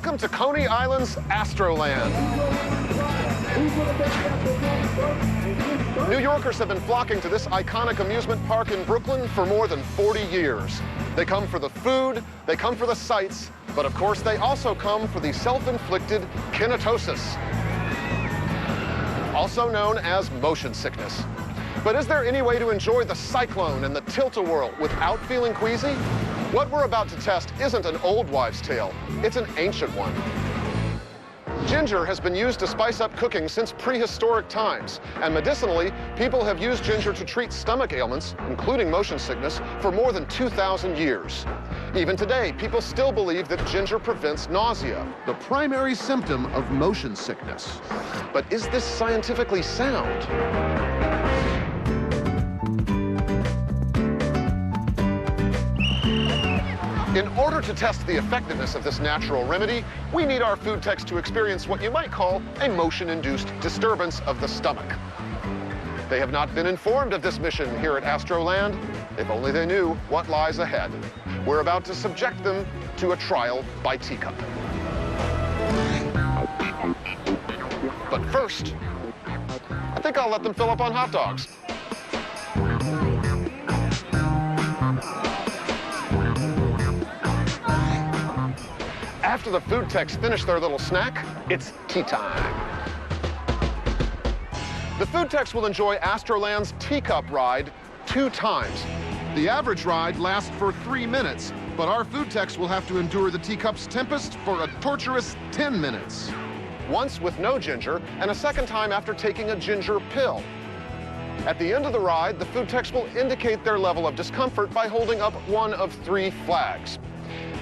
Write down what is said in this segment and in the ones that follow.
Welcome to Coney Island's Astroland. New Yorkers have been flocking to this iconic amusement park in Brooklyn for more than 40 years. They come for the food, they come for the sights, but of course they also come for the self-inflicted kinetosis, also known as motion sickness. But is there any way to enjoy the cyclone and the tilt-a-whirl without feeling queasy? What we're about to test isn't an old wives' tale, it's an ancient one. Ginger has been used to spice up cooking since prehistoric times, and medicinally, people have used ginger to treat stomach ailments, including motion sickness, for more than 2,000 years. Even today, people still believe that ginger prevents nausea, the primary symptom of motion sickness. But is this scientifically sound? In order to test the effectiveness of this natural remedy, we need our food techs to experience what you might call a motion-induced disturbance of the stomach. They have not been informed of this mission here at Astroland. If only they knew what lies ahead. We're about to subject them to a trial by teacup. But first, I think I'll let them fill up on hot dogs. After the food techs finish their little snack, it's tea time. The food techs will enjoy Astroland's teacup ride 2 times. The average ride lasts for 3 minutes, but our food techs will have to endure the teacup's tempest for a torturous 10 minutes. Once with no ginger, and a second time after taking a ginger pill. At the end of the ride, the food techs will indicate their level of discomfort by holding up one of 3 flags.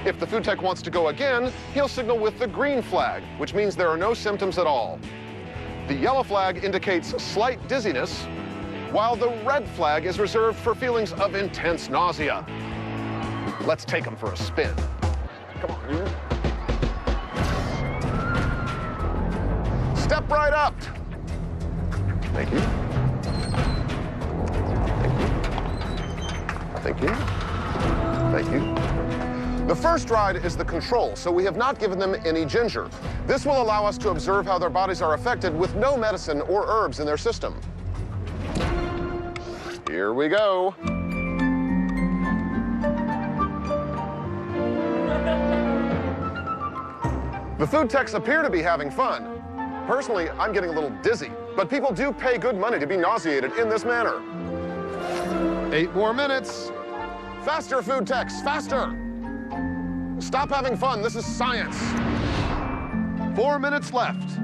If the food tech wants to go again, he'll signal with the green flag, which means there are no symptoms at all. The yellow flag indicates slight dizziness, while the red flag is reserved for feelings of intense nausea. Let's take him for a spin. Come on. Step right up. Thank you. Thank you. Thank you. The first ride is the control, so we have not given them any ginger. This will allow us to observe how their bodies are affected with no medicine or herbs in their system. Here we go. The food techs appear to be having fun. Personally, I'm getting a little dizzy, but people do pay good money to be nauseated in this manner. 8 more minutes. Faster, food techs, faster. Stop having fun, this is science. 4 minutes left.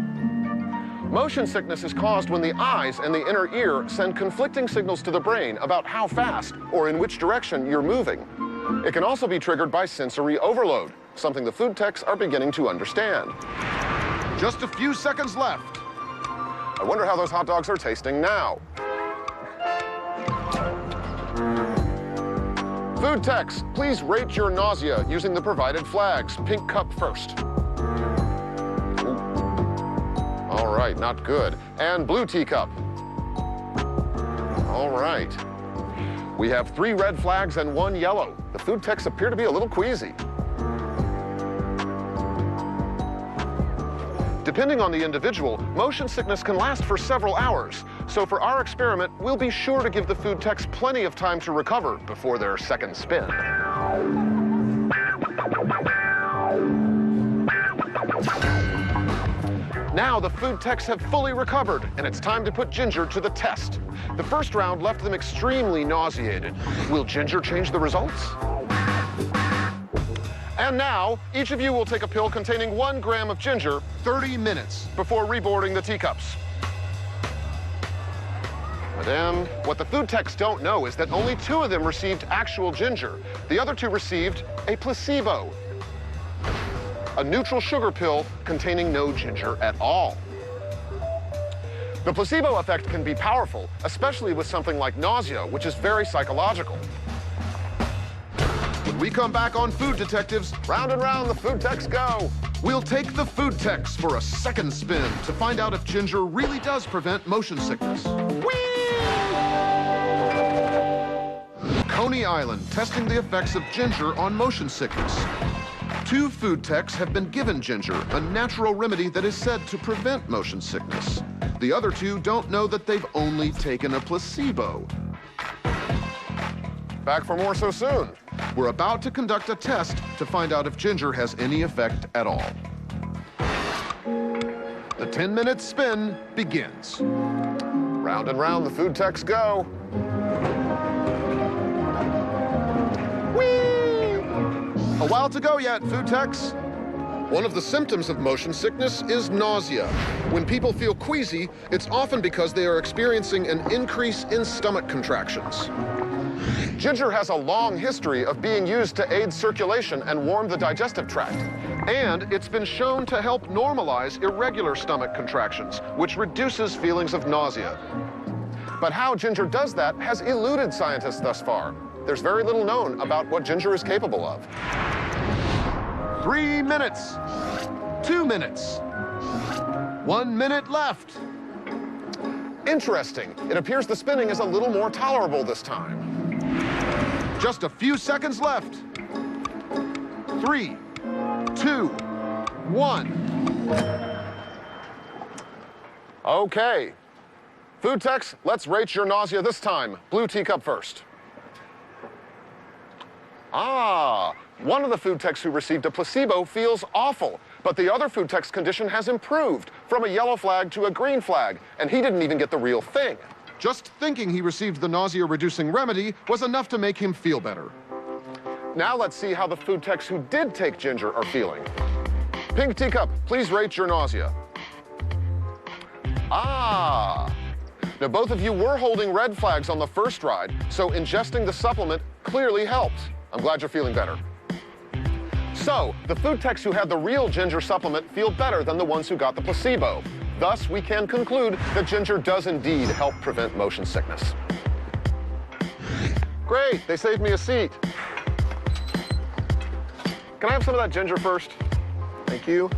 Motion sickness is caused when the eyes and the inner ear send conflicting signals to the brain about how fast or in which direction you're moving. It can also be triggered by sensory overload, something the food techs are beginning to understand. Just a few seconds left. I wonder how those hot dogs are tasting now. Food techs, please rate your nausea using the provided flags. Pink cup first. Ooh. All right, not good. And blue teacup. All right. We have 3 red flags and 1 yellow. The food techs appear to be a little queasy. Depending on the individual, motion sickness can last for several hours. So for our experiment, we'll be sure to give the food techs plenty of time to recover before their second spin. Now the food techs have fully recovered, and it's time to put ginger to the test. The first round left them extremely nauseated. Will ginger change the results? And now, each of you will take a pill containing 1 gram of ginger 30 minutes before reboarding the teacups. Madame, what the food techs don't know is that only 2 of them received actual ginger. The other 2 received a placebo, a neutral sugar pill containing no ginger at all. The placebo effect can be powerful, especially with something like nausea, which is very psychological. When we come back on Food Detectives, round and round the food techs go. We'll take the food techs for a second spin to find out if ginger really does prevent motion sickness. Whee! Coney Island, testing the effects of ginger on motion sickness. 2 food techs have been given ginger, a natural remedy that is said to prevent motion sickness. The other 2 don't know that they've only taken a placebo. Back for more so soon. We're about to conduct a test to find out if ginger has any effect at all. The 10-minute spin begins. Round and round the food techs go. Whee! A while to go yet, food techs. One of the symptoms of motion sickness is nausea. When people feel queasy, it's often because they are experiencing an increase in stomach contractions. Ginger has a long history of being used to aid circulation and warm the digestive tract. And it's been shown to help normalize irregular stomach contractions, which reduces feelings of nausea. But how ginger does that has eluded scientists thus far. There's very little known about what ginger is capable of. 3 minutes, 2 minutes, 1 minute left. Interesting. It appears the spinning is a little more tolerable this time. Just a few seconds left. 3, 2, 1. Okay. Food techs, let's rate your nausea this time. Blue teacup first. One of the food techs who received a placebo feels awful, but the other food tech's condition has improved from a yellow flag to a green flag, and he didn't even get the real thing. Just thinking he received the nausea-reducing remedy was enough to make him feel better. Now let's see how the food techs who did take ginger are feeling. Pink teacup, please rate your nausea. Now both of you were holding red flags on the first ride, so ingesting the supplement clearly helped. I'm glad you're feeling better. So, the food techs who had the real ginger supplement feel better than the ones who got the placebo. Thus, we can conclude that ginger does indeed help prevent motion sickness. Great, they saved me a seat. Can I have some of that ginger first? Thank you.